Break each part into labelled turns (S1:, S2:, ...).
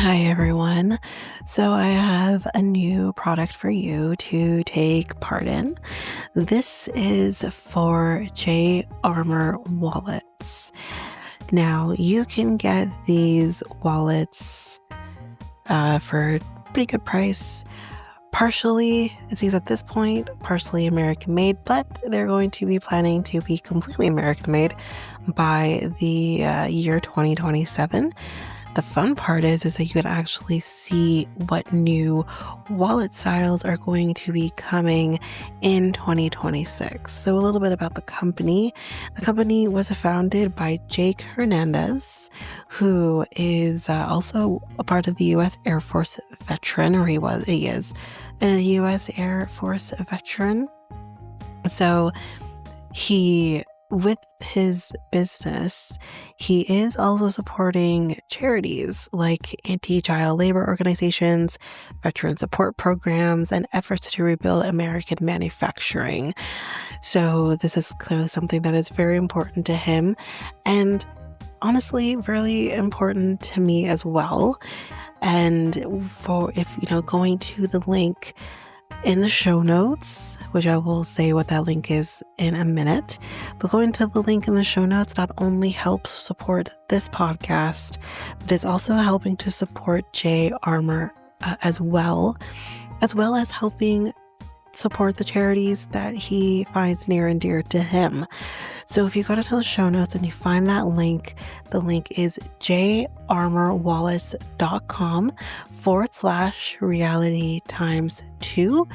S1: Hi everyone. So I have a new product for you to take part in. This is for J Armor wallets. Now you can get these wallets for a pretty good price. Partially, it seems at this point, partially American made, but they're going to be planning to be completely American made by the year 2027. The fun part is that you can actually see what new wallet styles are going to be coming in 2026. So a little bit about the company. The company was founded by Jake Hernandez, who is also a part of the U.S. Air Force veteran, or he is a U.S. Air Force veteran. So with his business, he is also supporting charities like anti-child labor organizations, veteran support programs, and efforts to rebuild American manufacturing. So this is clearly something that is very important to him, and honestly, really important to me as well. And going to the link in the show notes, which I will say what that link is in a minute, but going to the link in the show notes not only helps support this podcast, but is also helping to support J Armor as well as helping support the charities that he finds near and dear to him. So if you go to the show notes and you find that link, the link is jarmorwallets.com/reality times 2.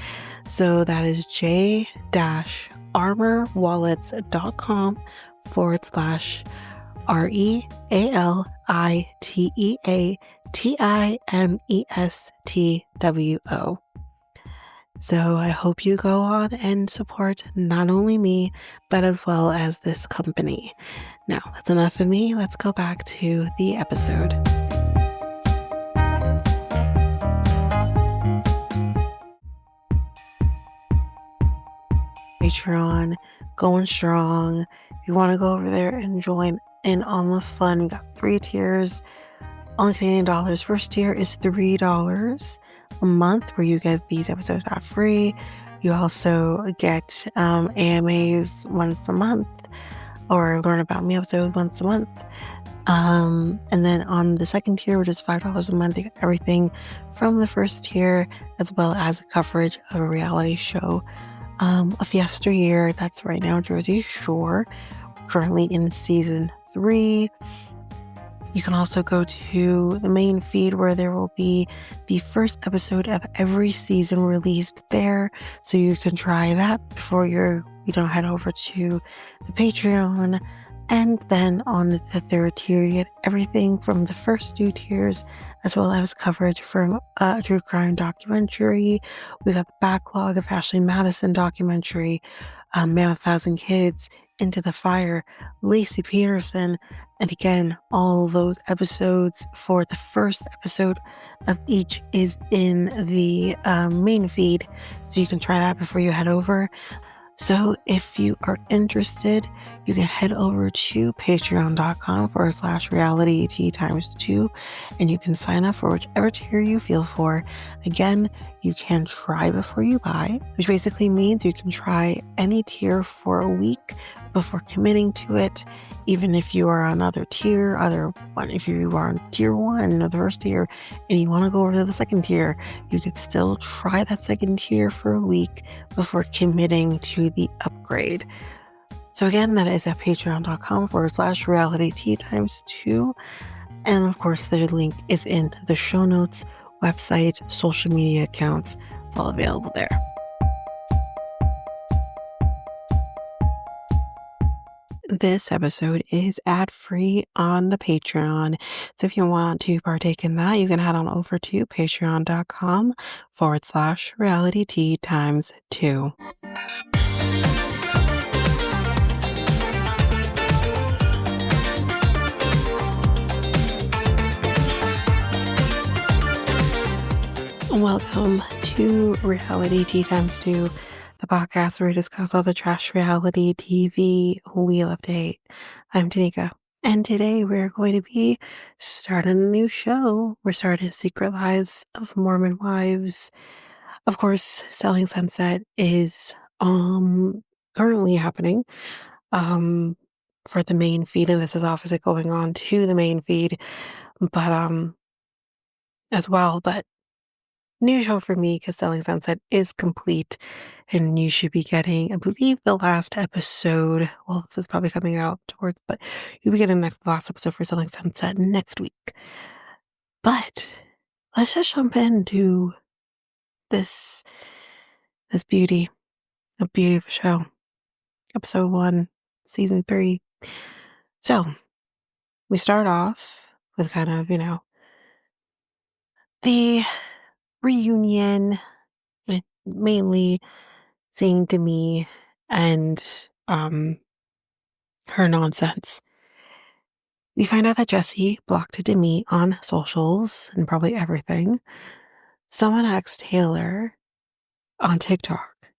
S1: So that is j-armorwallets.com/REALITEATIMESTWO. So I hope you go on and support not only me, but as well as this company. Now, that's enough of me. Let's go back to the episode. Patreon, going strong. If you want to go over there and join in on the fun, we got 3 tiers on Canadian dollars. First tier is $3 a month, where you get these episodes ad free. You also get AMAs once a month, or learn about me episodes once a month. And then on the second tier, which is $5 a month, you get everything from the first tier, as well as coverage of a reality show of yesteryear. That's right now Jersey Shore. We're currently in season 3. You can also go to the main feed, where there will be the first episode of every season released there. So you can try that before you head over to the Patreon. And then on the third tier, you get everything from the first 2 tiers, as well as coverage from a true crime documentary. We got the backlog of Ashley Madison documentary, Man of 1,000 Kids, Into the Fire, Lacey Peterson, and again, all those episodes for the first episode of each is in the main feed, so you can try that before you head over. So if you are interested, you can head over to patreon.com/reality times 2, and you can sign up for whichever tier you feel for. Again, you can try before you buy, which basically means you can try any tier for a week before committing to it. Even if you are on if you are on tier 1 or the first tier and you want to go over to the second tier, you could still try that second tier for a week before committing to the upgrade. So again, that is at patreon.com/reality times 2. And of course, the link is in the show notes, website, social media accounts. It's all available there. This episode is ad-free on the Patreon. So if you want to partake in that, you can head on over to patreon.com/reality times 2. Welcome to Reality Tea Times 2, the podcast where we discuss all the trash reality TV we love to hate. I'm Tanika, And today we're going to be starting a new show. We're starting Secret Lives of Mormon Wives. Of course, Selling Sunset is currently happening um for the main feed, and this is obviously going on to the main feed, but as well. But new show for me because Selling Sunset is complete, and you should be getting, I believe, the last episode. Well, this is probably coming out towards, but you'll be getting the last episode for Selling Sunset next week. But let's just jump into this this beauty, a beauty of a show, episode 1, season 3. So we start off with kind of, the reunion with mainly seeing Demi and her nonsense. We find out that Jessi blocked Demi on socials and probably everything. Someone asked Taylor on TikTok,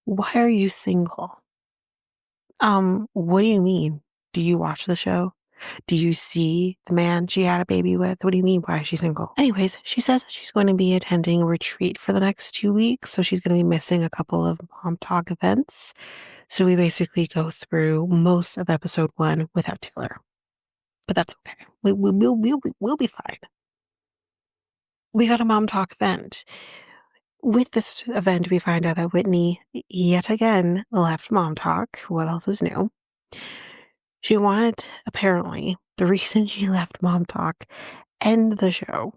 S1: "Why are you single?" What do you mean? Do you watch the show? Do you see the man she had a baby with? What do you mean? Why is she single? Anyways, she says she's going to be attending a retreat for the next 2 weeks, so she's going to be missing a couple of Mom Talk events. So we basically go through most of episode 1 without Taylor, but that's okay. We'll be fine. We got a Mom Talk event. With this event, we find out that Whitney yet again left Mom Talk. What else is new? She wanted, apparently, the reason she left Mom Talk and the show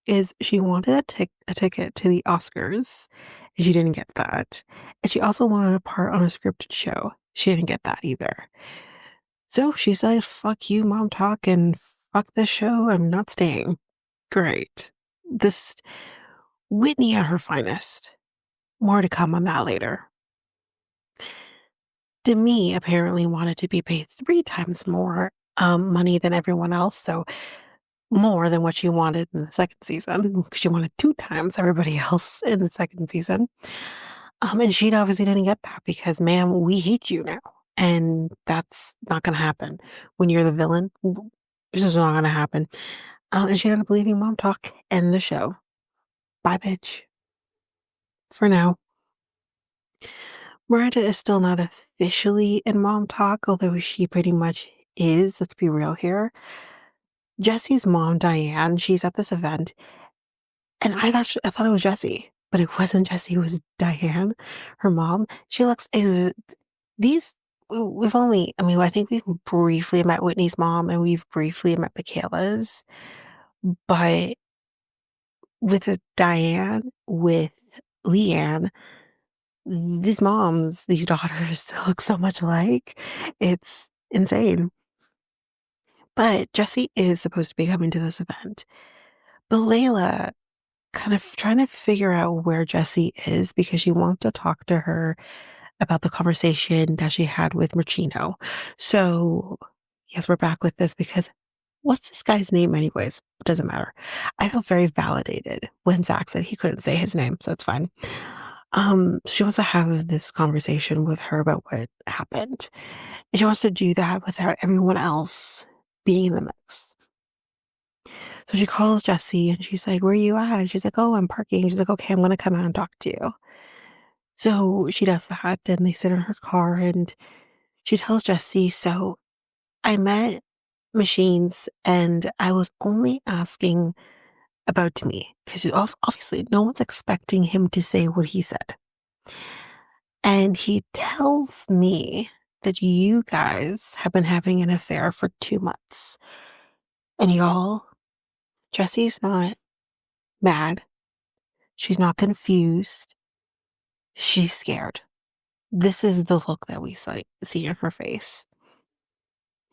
S1: is she wanted a ticket to the Oscars, and she didn't get that. And she also wanted a part on a scripted show. She didn't get that either. So she said, "Fuck you, Mom Talk, and fuck this show. I'm not staying." Great. This Whitney at her finest. More to come on that later. Demi apparently wanted to be paid 3 times more money than everyone else, so more than what she wanted in the second season, because she wanted 2 times everybody else in the second season. And she obviously didn't get that because, ma'am, we hate you now, and that's not gonna happen. When you're the villain, this is not gonna happen. And she ended up leaving Mom Talk and the show. Bye, bitch. For now. Miranda is still not officially in Mom Talk, although she pretty much is. Let's be real here. Jessi's mom, Diane, she's at this event, and I thought it was Jessi, but it wasn't Jessi. It was Diane, her mom. She looks these. We've only, I mean, I think we've briefly met Whitney's mom, and we've briefly met Michaela's, but with Diane, with Leanne, these moms, these daughters look so much alike. It's insane. But Jessi is supposed to be coming to this event. But Layla kind of trying to figure out where Jessi is because she wants to talk to her about the conversation that she had with Murchino. So, yes, we're back with this because what's this guy's name anyways? It doesn't matter. I felt very validated when Zach said he couldn't say his name, so it's fine. She wants to have this conversation with her about what happened. And she wants to do that without everyone else being in the mix. So she calls Jessi and she's like, "Where are you at?" And she's like, "Oh, I'm parking." She's like, "Okay, I'm going to come out and talk to you." So she does that and they sit in her car and she tells Jessi, "So I met Machines and I was only asking about me because obviously no one's expecting him to say what he said. And he tells me that you guys have been having an affair for 2 months. And y'all, Jessi's not mad. She's not confused. She's scared. This is the look that we see in her face.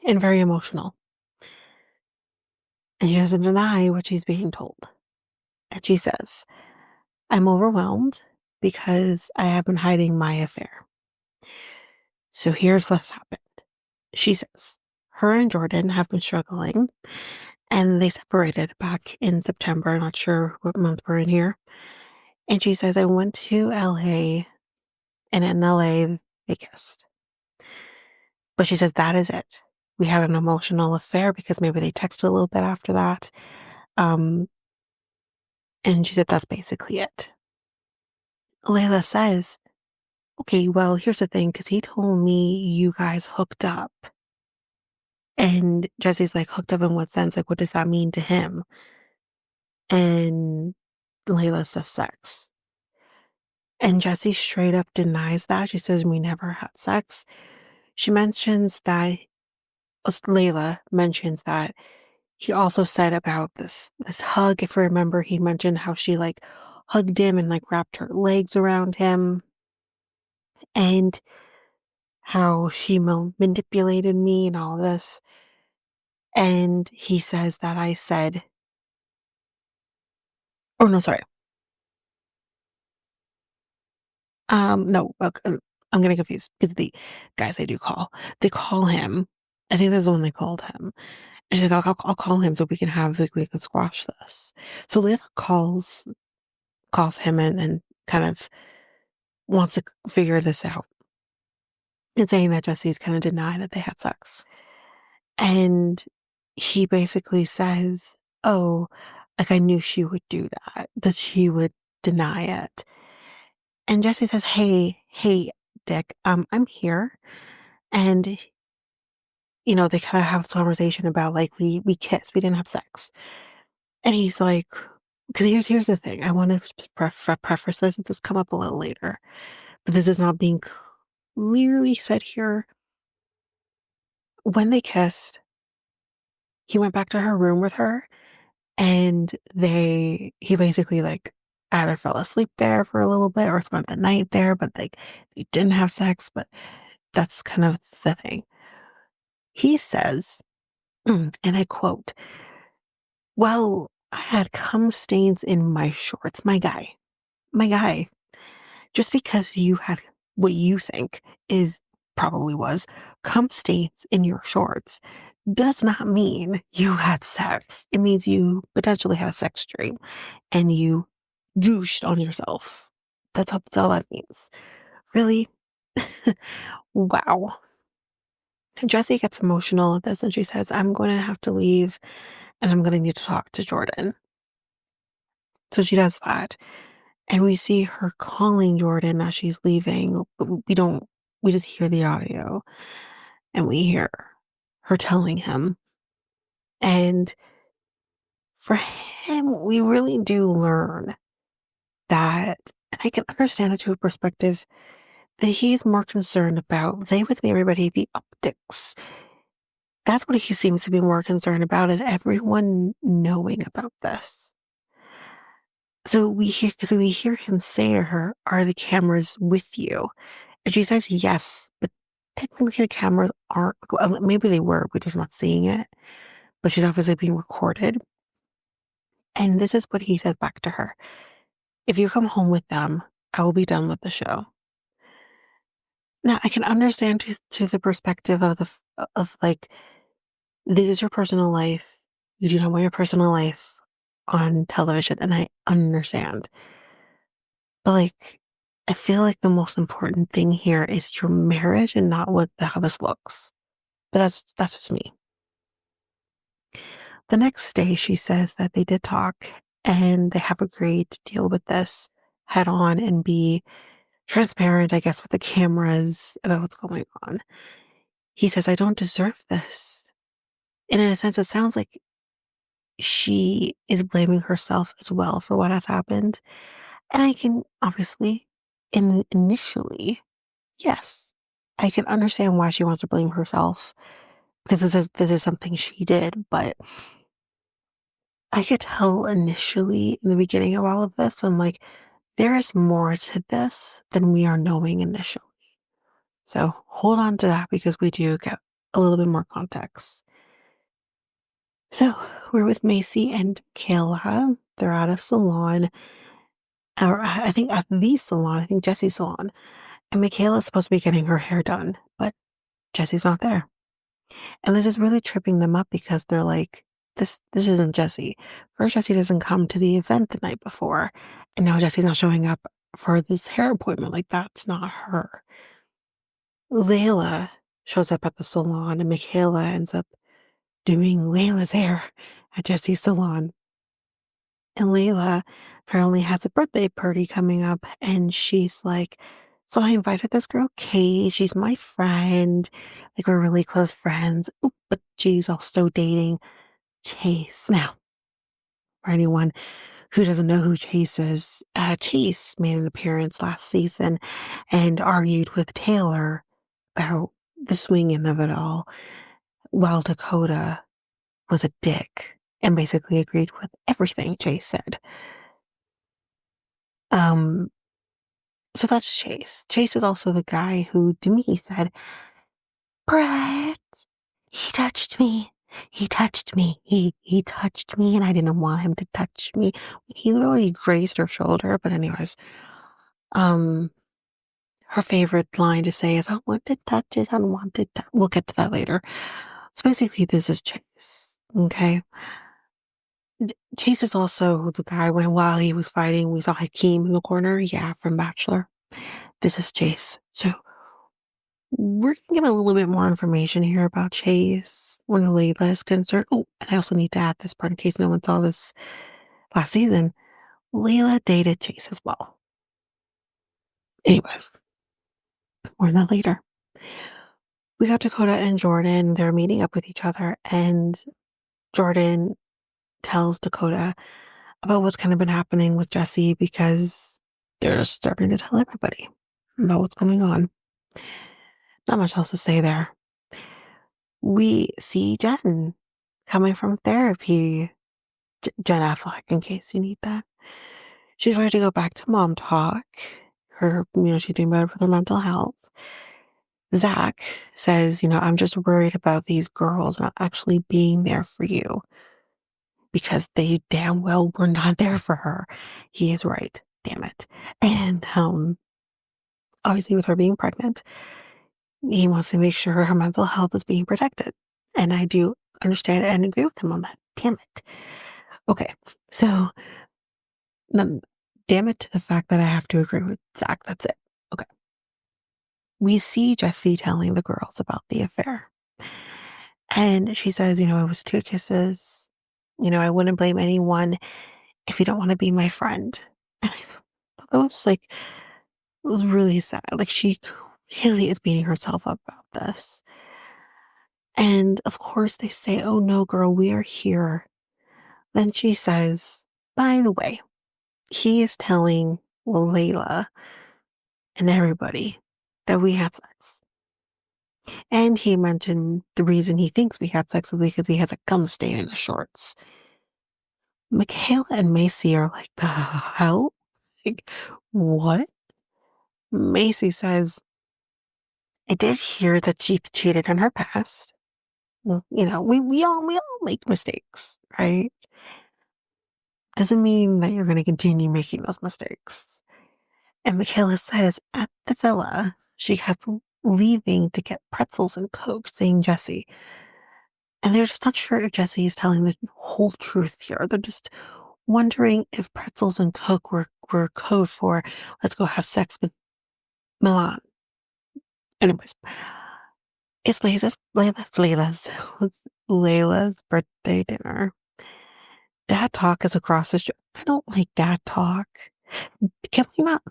S1: And very emotional. And she doesn't deny what she's being told. And she says, "I'm overwhelmed because I have been hiding my affair. So here's what's happened." She says, her and Jordan have been struggling and they separated back in September. Not sure what month we're in here. And she says, "I went to LA and in LA they kissed." But she says, that is it. we had an emotional affair because maybe they texted a little bit after that. Um, and she said that's basically it. Layla says, okay, well, here's the thing, because he told me you guys hooked up. And Jesse's like, hooked up in what sense? Like, what does that mean to him? And Layla says sex. And Jessi straight up denies that. She says, we never had sex. She mentions that, Layla mentions that he also said about this hug. If you remember, he mentioned how she like hugged him and like wrapped her legs around him and how she manipulated me and all this. And he says that I said, oh no, sorry. No, I'm getting confused because the guys they call him. I think that's the one they called him. And she's like, I'll call him so we can have like we can squash this. So Layla calls him and kind of wants to figure this out and saying that Jesse's kind of denied that they had sex. And he basically says, oh, like I knew she would do that she would deny it. And Jesse says, hey, Dick, I'm here. And, they kind of have this conversation about like we kissed, we didn't have sex. And he's like, because here's the thing. I want to preface this. It's just come up a little later, but this is not being clearly said here. When they kissed, he went back to her room with her, and he basically like either fell asleep there for a little bit or spent the night there, but like they didn't have sex. But that's kind of the thing. He says, and I quote, "Well, I had cum stains in my shorts, my guy." Just because you had what you think is probably was cum stains in your shorts does not mean you had sex. It means you potentially had a sex dream and you gooshed on yourself. That's all that means. Really? Wow. Jessi gets emotional at this and she says, I'm going to have to leave and I'm going to need to talk to Jordan. So she does that. And we see her calling Jordan as she's leaving, but we just hear the audio and we hear her telling him. And for him, we really do learn that, and I can understand it to a perspective, that he's more concerned about, say with me, everybody, the optics. That's what he seems to be more concerned about, is everyone knowing about this. So because we hear him say to her, are the cameras with you? And she says yes, but technically the cameras aren't, maybe they were, we're just not seeing it, but she's obviously being recorded. And this is what he says back to her. If you come home with them, I will be done with the show. Now, I can understand to the perspective of like, this is your personal life. You do not want your personal life on television, and I understand. But like, I feel like the most important thing here is your marriage and not how this looks. But that's just me. The next day, she says that they did talk and they have agreed to deal with this head on and be transparent, I guess, with the cameras about what's going on. He says, I don't deserve this. And in a sense, it sounds like she is blaming herself as well for what has happened. And I can obviously, initially, yes, I can understand why she wants to blame herself because this is something she did. But I could tell initially in the beginning of all of this, I'm like, there is more to this than we are knowing initially. So hold on to that because we do get a little bit more context. So we're with Macy and Kayla. They're at a salon, or I think at the salon, I think Jessi's salon. And Michaela's supposed to be getting her hair done, but Jessi's not there. And this is really tripping them up because they're like, this isn't Jessi. First, Jessi doesn't come to the event the night before, and now Jessi's not showing up for this hair appointment. Like, that's not her. Layla shows up at the salon, and Michaela ends up doing Layla's hair at Jessi's salon. And Layla apparently has a birthday party coming up, and she's like, so I invited this girl, Kate. She's my friend. Like, we're really close friends. Oop, but she's also dating Chase. Now, for anyone who doesn't know who Chase is, Chase made an appearance last season and argued with Taylor about the swinging of it all, while Dakota was a dick and basically agreed with everything Chase said. Um, so that's Chase. Chase is also the guy who Demi said, Brett, he touched me. He touched me. He touched me, and I didn't want him to touch me. He literally grazed her shoulder. But anyways, um, her favorite line to say is, "I want to touch it. I want to." We'll get to that later. So basically, this is Chase. Okay, Chase is also the guy when while he was fighting, we saw Hakeem in the corner. Yeah, from Bachelor. This is Chase. So we're gonna get a little bit more information here about Chase when Layla is concerned. Oh, and I also need to add this part in case no one saw this last season. Layla dated Chase as well. Anyways, more on that later. We got Dakota and Jordan. They're meeting up with each other, and Jordan tells Dakota about what's kind of been happening with Jessi because they're just starting to tell everybody about what's going on. Not much else to say there. We see Jen coming from therapy. Jen Affleck, in case you need that. She's ready to go back to mom talk. She's doing better with her mental health. Zach says, I'm just worried about these girls not actually being there for you because they damn well were not there for her. He is right. Damn it. And obviously, with her being pregnant, he wants to make sure her mental health is being protected. And I do understand and agree with him on that. Damn it. Okay. So, damn it to the fact that I have to agree with Zach. That's it. Okay. We see Jessi telling the girls about the affair. And she says, it was 2 kisses. I wouldn't blame anyone if you don't want to be my friend. And I thought that was it was really sad. Like, she really is beating herself up about this. And of course, they say, oh no, girl, we are here. Then she says, by the way, he is telling Layla and everybody that we had sex. And he mentioned the reason he thinks we had sex was because he has a gum stain in his shorts. Michaela and Macy are like, the hell? Like, what? Macy says, I did hear that she cheated in her past. Well, we all make mistakes, right? Doesn't mean that you're going to continue making those mistakes. And Michaela says at the villa, she kept leaving to get pretzels and Coke, saying Jessi. And they're just not sure if Jessi is telling the whole truth here. They're just wondering if pretzels and Coke were code for let's go have sex with Milan. Anyways, it's Layla's birthday dinner. Dad talk is across the street. I don't like dad talk. Can we not?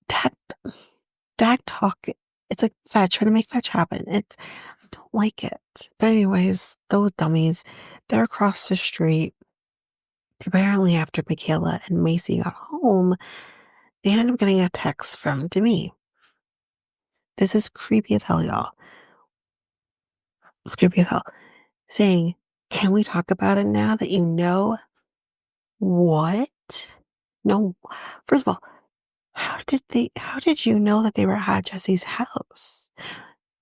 S1: Dad, dad talk. It's like fetch, trying to make fetch happen. I don't like it. But anyways, those dummies, they're across the street. Apparently, after Michaela and Macy got home, they ended up getting a text from Demi. This is creepy as hell, y'all. It's creepy as hell. Saying, can we talk about it now that you know? What? No. First of all, how did you know that they were at Jesse's house?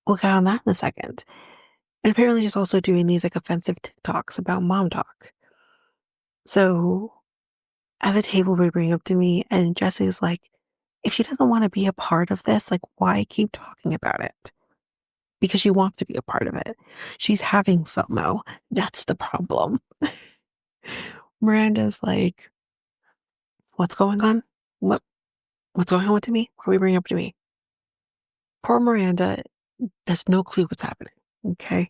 S1: We'll get on that in a second. And apparently she's also doing these offensive TikToks about mom talk. So at the table we bring up to me and Jesse's like, if she doesn't want to be a part of this, why keep talking about it? Because she wants to be a part of it. She's having FOMO. That's the problem. Miranda's like, what's going on? What's going on with me? What are we bringing up to me? Poor Miranda has no clue what's happening. Okay.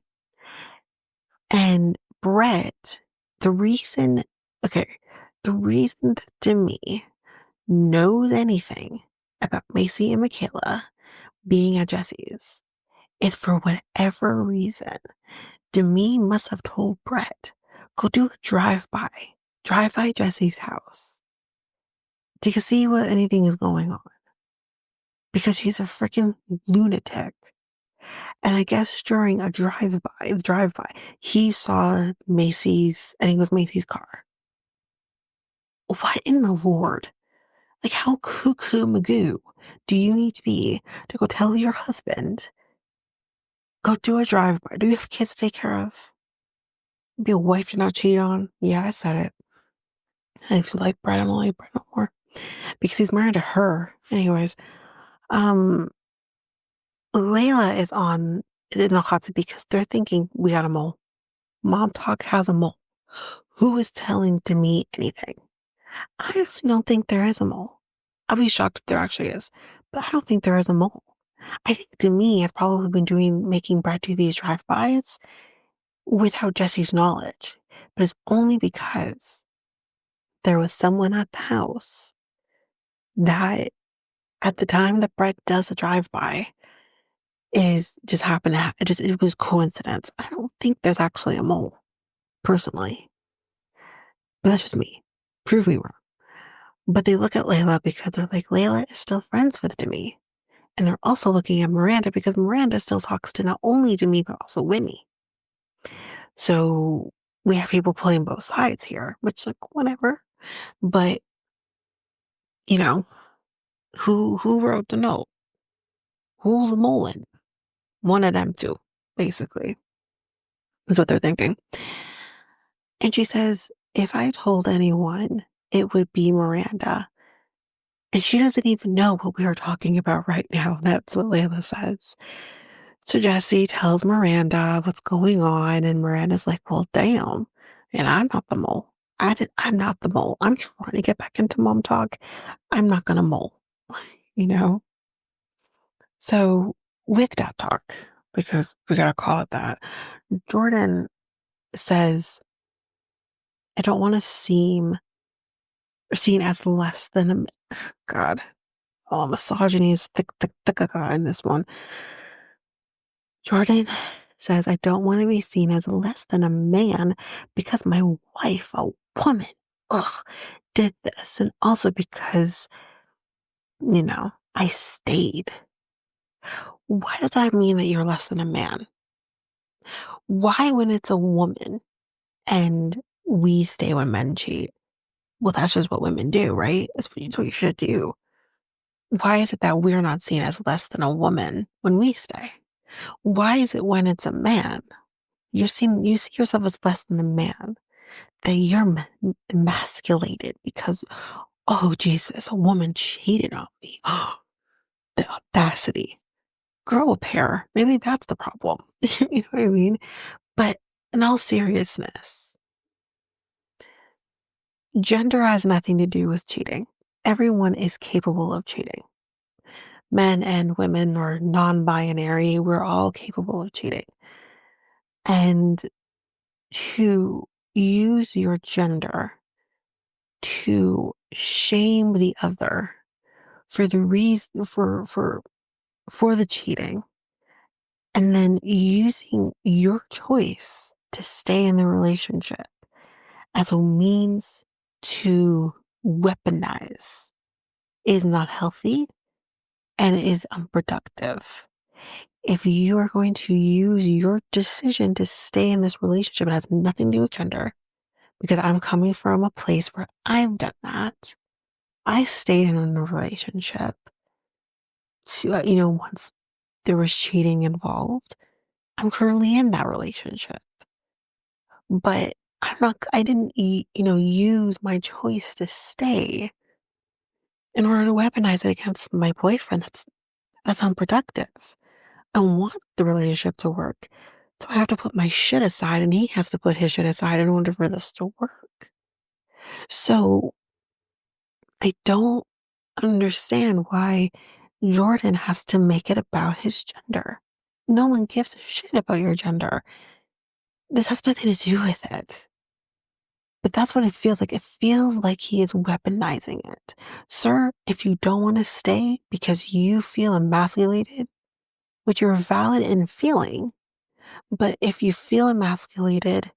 S1: And Brett, the reason, okay, the reason that Demi knows anything about Macy and Michaela being at Jessi's is for whatever reason. Demi must have told Brett, go do a drive by Jessi's house to see what anything is going on because she's a freaking lunatic. And I guess during a drive by, he saw Macy's, I think it was Macy's car. What in the Lord? Like, how cuckoo magoo do you need to be to go tell your husband, go do a drive-by? Do you have kids to take care of? Be a wife to not cheat on? Yeah, I said it. I used to like Brett. I don't like Brett no more because he's married to her. Anyways, um, Layla is in the hot seat because they're thinking we got a mole. Mom talk has a mole. Who is telling Demi anything? I actually don't think there is a mole. I'd be shocked if there actually is, but I don't think there is a mole. I think Demi has probably been making Brett do these drive-bys without Jesse's knowledge, but it's only because there was someone at the house that at the time that Brett does a drive-by is just happened to it was coincidence. I don't think there's actually a mole, personally. But that's just me. Prove me wrong. But they look at Layla because they're like, Layla is still friends with Demi. And they're also looking at Miranda because Miranda still talks to not only Demi, but also Whitney. So we have people playing both sides here, which, like, whatever. But, you know, who wrote the note? Who's the Mullen? One of them two, basically, is what they're thinking. And she says, if I told anyone, it would be Miranda. And she doesn't even know what we are talking about right now. That's what Layla says. So Jessi tells Miranda what's going on, and Miranda's like, well, damn. And I'm not the mole. I'm not the mole. I'm trying to get back into mom talk. I'm not gonna mole, you know? So with that talk, because we gotta call it that, Jordan says, I don't want to seem seen as less than a God. Oh, misogyny is thick in this one. Jordan says, I don't want to be seen as less than a man because my wife, a woman, ugh, did this. And also because, I stayed. Why does that mean that you're less than a man? Why, when it's a woman and we stay when men cheat? Well, that's just what women do, right? That's what you should do. Why is it that we're not seen as less than a woman when we stay? Why is it when it's a man, you see yourself as less than a man, that you're emasculated because, oh, Jesus, a woman cheated on me. The audacity. Grow a pair. Maybe that's the problem. You know what I mean? But in all seriousness, gender has nothing to do with cheating. Everyone is capable of cheating. Men and women or non-binary, we're all capable of cheating. And to use your gender to shame the other for the reason for the cheating, and then using your choice to stay in the relationship as a means to weaponize is not healthy and is unproductive. If you are going to use your decision to stay in this relationship, it has nothing to do with gender, because I'm coming from a place where I've done that. I stayed in a relationship to, once there was cheating involved. I'm currently in that relationship, but I didn't, use my choice to stay in order to weaponize it against my boyfriend. That's unproductive. I want the relationship to work. So I have to put my shit aside and he has to put his shit aside in order for this to work. So I don't understand why Jordan has to make it about his gender. No one gives a shit about your gender. This has nothing to do with it. But that's what it feels like. It feels like he is weaponizing it. Sir, if you don't want to stay because you feel emasculated, which you're valid in feeling, but if you feel emasculated,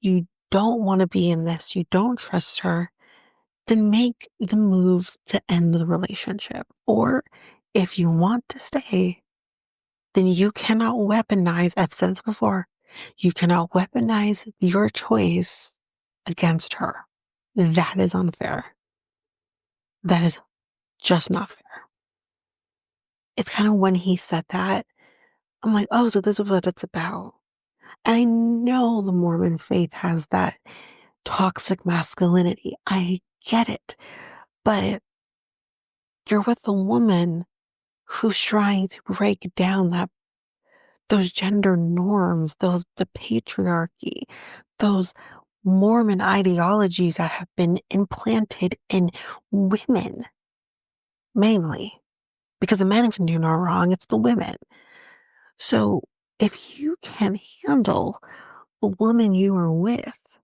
S1: you don't want to be in this, you don't trust her, then make the moves to end the relationship. Or if you want to stay, then you cannot weaponize, I've said this before, you cannot weaponize your choice against her. That is unfair. That is just not fair. It's kind of when he said that, I'm like, oh, so this is what it's about. And I know the Mormon faith has that toxic masculinity. I get it. But you're with a woman who's trying to break down those gender norms, the patriarchy, those Mormon ideologies that have been implanted in women mainly. Because the men can do no wrong, it's the women. So if you can't handle the woman you are with,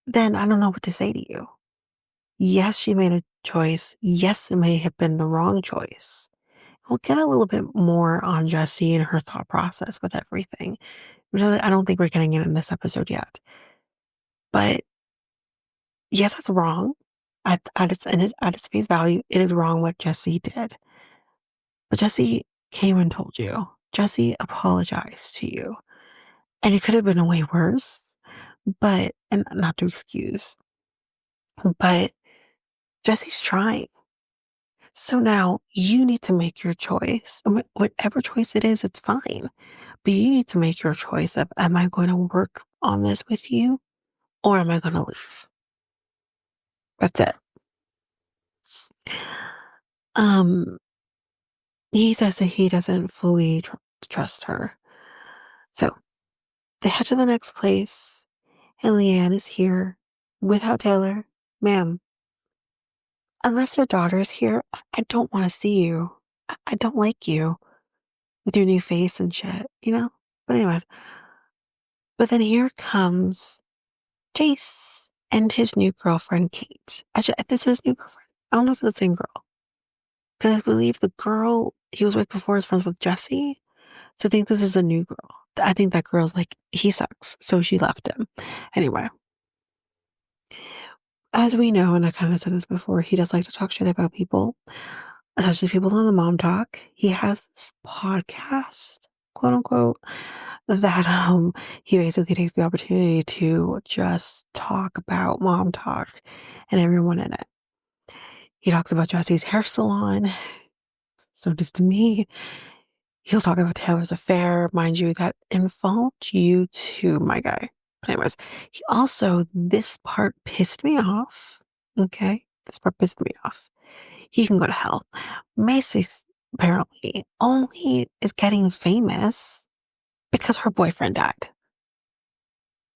S1: then I don't know what to say to you. Yes, she made a choice. Yes, it may have been the wrong choice. We'll get a little bit more on Jessi and her thought process with everything, which I don't think we're getting it in this episode yet. But yes, that's wrong. At its face value, it is wrong what Jessi did. But Jessi came and told you. Jessi apologized to you. And it could have been a way worse, but, and not to excuse, but Jessi's trying. So now you need to make your choice. Whatever choice it is, it's fine. But you need to make your choice of, am I going to work on this with you or am I going to leave? That's it. Um, he says that he doesn't fully trust her. So they head to the next place and Leanne is here without Taylor. Ma'am, unless your daughter is here, I don't want to see you. I don't like you with your new face and shit, you know? But anyways, but then here comes Jace and his new girlfriend, Kate. This is his new girlfriend. I don't know if it's the same girl. Because I believe the girl he was with before is friends with Jessi. So I think this is a new girl. I think that girl's like, he sucks. So she left him. Anyway, as we know, and I kind of said this before, he does like to talk shit about people, especially people on the Mom Talk. He has this podcast, quote unquote, that he basically takes the opportunity to just talk about Mom Talk and everyone in it. He talks about Jessi's hair salon. So does to me. He'll talk about Taylor's affair, mind you, that involved you too, my guy. But anyways, he also, this part pissed me off. Okay? This part pissed me off. He can go to hell. Macy apparently only is getting famous because her boyfriend died.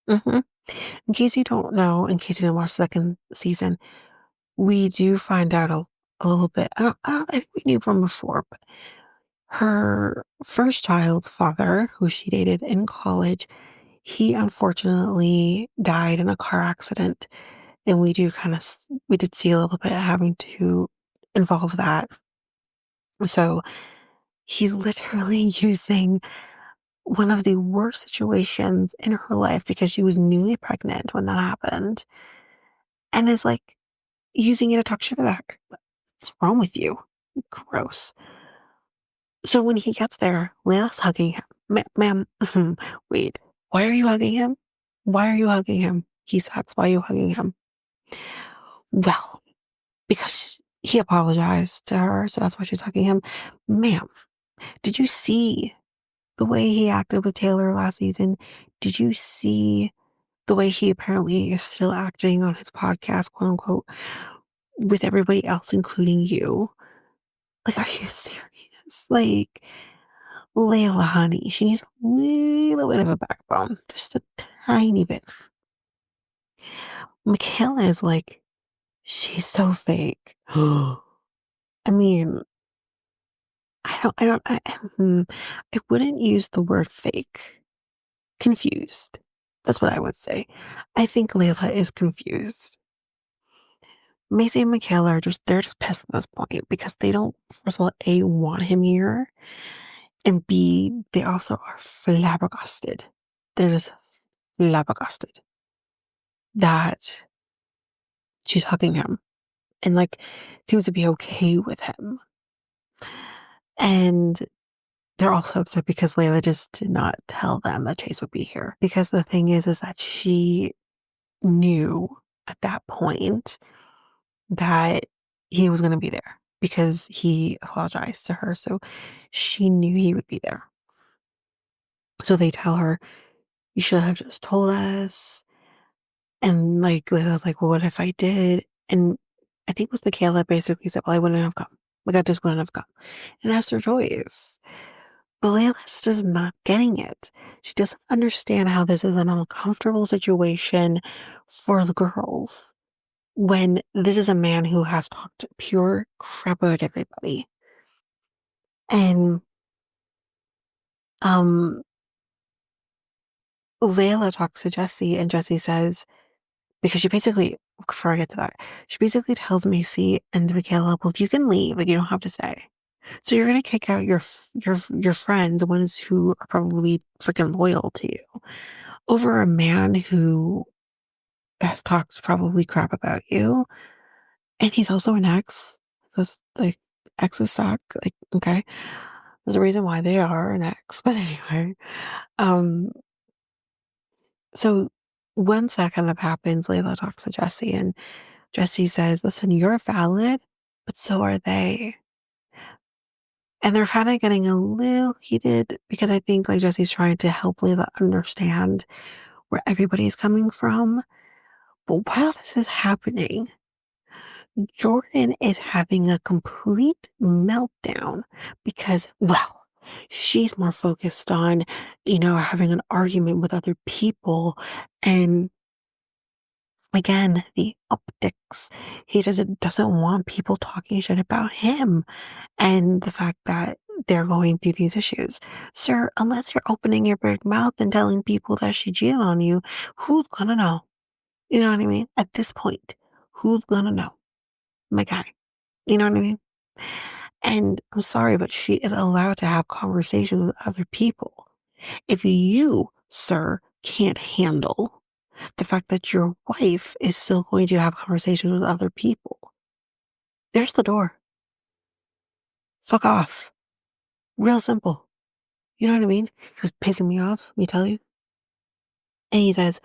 S1: hmm In case you don't know, in case you didn't watch the second season, we do find out a little bit. I think we knew from before, but her first child's father, who she dated in college, he unfortunately died in a car accident. And we we did see a little bit having to involve that. So he's literally using one of the worst situations in her life because she was newly pregnant when that happened and is like using it to talk shit about her. What's wrong with you? Gross. So when he gets there, Layla's hugging him. Ma'am, wait, why are you hugging him? Why are you hugging him? He asks, why are you hugging him? Well, because he apologized to her, so that's why she's hugging him. Ma'am, did you see the way he acted with Taylor last season? Did you see the way he apparently is still acting on his podcast, quote unquote, with everybody else, including you? Like, are you serious? Like, Layla, honey, she needs a little bit of a backbone, just a tiny bit. Michaela is like, she's so fake. I mean, I wouldn't use the word fake. Confused. That's what I would say. I think Layla is confused. Macy and Michaela they're just pissed at this point because they don't, first of all, A, want him here, and B, they also are flabbergasted. They're just flabbergasted that she's hugging him and like seems to be okay with him. And they're also upset because Layla just did not tell them that Chase would be here. Because the thing is that she knew at that point that he was going to be there because he apologized to her. So she knew he would be there. So they tell her, you should have just told us. And like, Layla's like, well, what if I did? And I think it was Michaela basically said, well, I wouldn't have come. Like, I just wouldn't have come. And that's their choice. But Layla's just not getting it. She doesn't understand how this is an uncomfortable situation for the girls when this is a man who has talked pure crap about everybody. And um Layla talks to Jessi and Jessi says, because she basically, before I get to that, she basically tells Macy and Michaela, well, you can leave, like you don't have to stay. So you're gonna kick out your friends, the ones who are probably freaking loyal to you, over a man who has talked probably crap about you. And he's also an ex. Because like exes suck. Like, okay. There's a reason why they are an ex. But anyway. Um, so once that kind of happens, Layla talks to Jessi and Jessi says, listen, you're valid, but so are they. And they're kind of getting a little heated because I think like Jessie's trying to help Layla understand where everybody's coming from. But while this is happening, Jordan is having a complete meltdown because, well, she's more focused on, having an argument with other people. And again, the optics. He doesn't want people talking shit about him and the fact that they're going through these issues. Sir, unless you're opening your big mouth and telling people that she cheated on you, who's gonna know? You know what I mean? At this point, who's gonna know? My guy. You know what I mean? And I'm sorry, but she is allowed to have conversations with other people. If you, sir, can't handle the fact that your wife is still going to have conversations with other people, there's the door. Fuck off. Real simple. You know what I mean? He was pissing me off, let me tell you. And he says,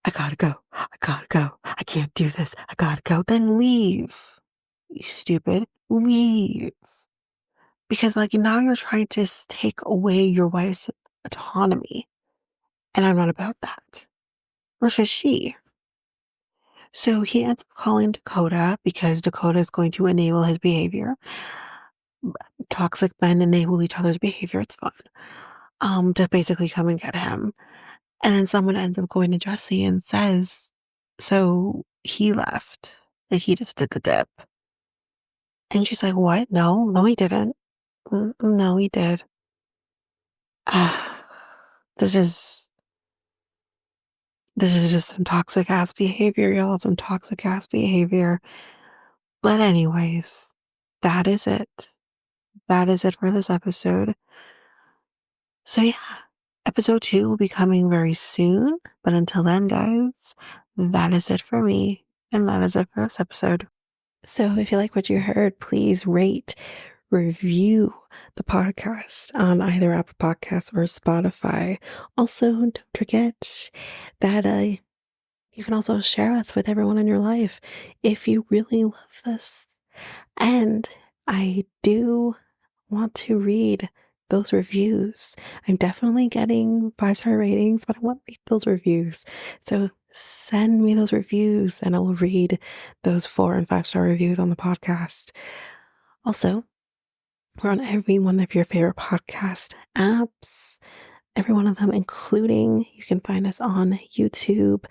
S1: I gotta go. I gotta go. I can't do this. I gotta go. Then leave. You stupid. Leave. Because, like, now you're trying to take away your wife's autonomy. And I'm not about that. Nor should she. So he ends up calling Dakota because Dakota is going to enable his behavior. Toxic men enable each other's behavior. It's fun. To basically come and get him. And then someone ends up going to Jessi and says, so he left. Like he just did the dip. And she's like, what? No, he didn't. No, he did. This is this is just some toxic ass behavior, y'all. Some toxic ass behavior. But anyways, that is it. That is it for this episode. So yeah, episode 2 will be coming very soon. But until then, guys, that is it for me. And that is it for this episode. So if you like what you heard, please rate, review the podcast on either Apple Podcasts or Spotify. Also, don't forget that you can also share us with everyone in your life if you really love this. And I do want to read those reviews. I'm definitely getting 5-star ratings, but I want to read those reviews. So send me those reviews and I will read those 4 and 5-star reviews on the podcast. Also, we're on every one of your favorite podcast apps. Every one of them, including you can find us on YouTube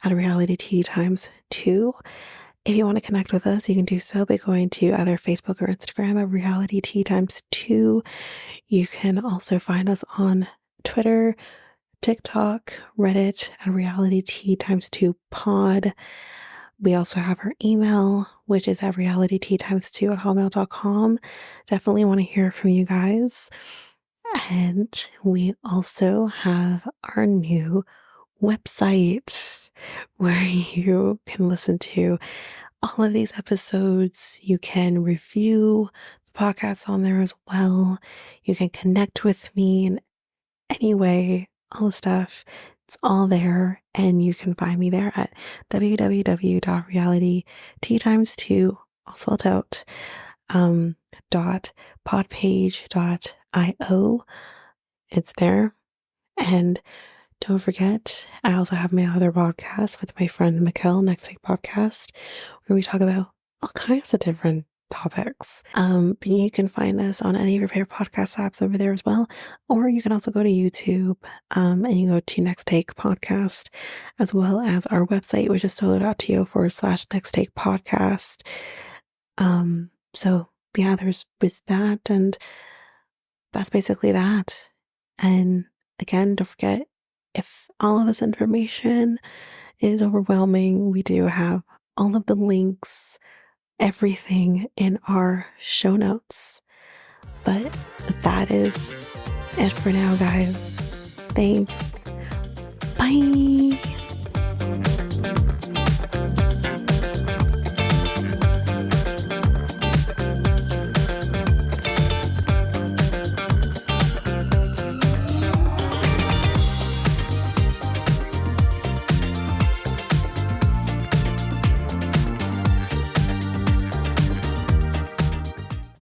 S1: at Reality Tea Times 2. If you want to connect with us, you can do so by going to either Facebook or Instagram at Reality Tea times two. You can also find us on Twitter, TikTok, Reddit at Reality Tea times two pod. We also have our email, which is at realitytea times two at hotmail.com. Definitely want to hear from you guys. And we also have our new website where you can listen to all of these episodes. You can review the podcast on there as well. You can connect with me in any way, all the stuff. It's all there. And you can find me there at www.realitytea times two, all spelled out, dot podpage.io. It's there. And don't forget, I also have my other podcast with my friend Mikkel, Next Take Podcast, where we talk about all kinds of different topics. But you can find us on any of your favorite podcast apps over there as well. Or you can also go to YouTube and you go to Next Take Podcast, as well as our website, which is solo.to/Next Take Podcast. So yeah, there's that, and that's basically that. And again, don't forget, if all of this information is overwhelming, we do have all of the links, everything in our show notes. But that is it for now, guys. Thanks. Bye.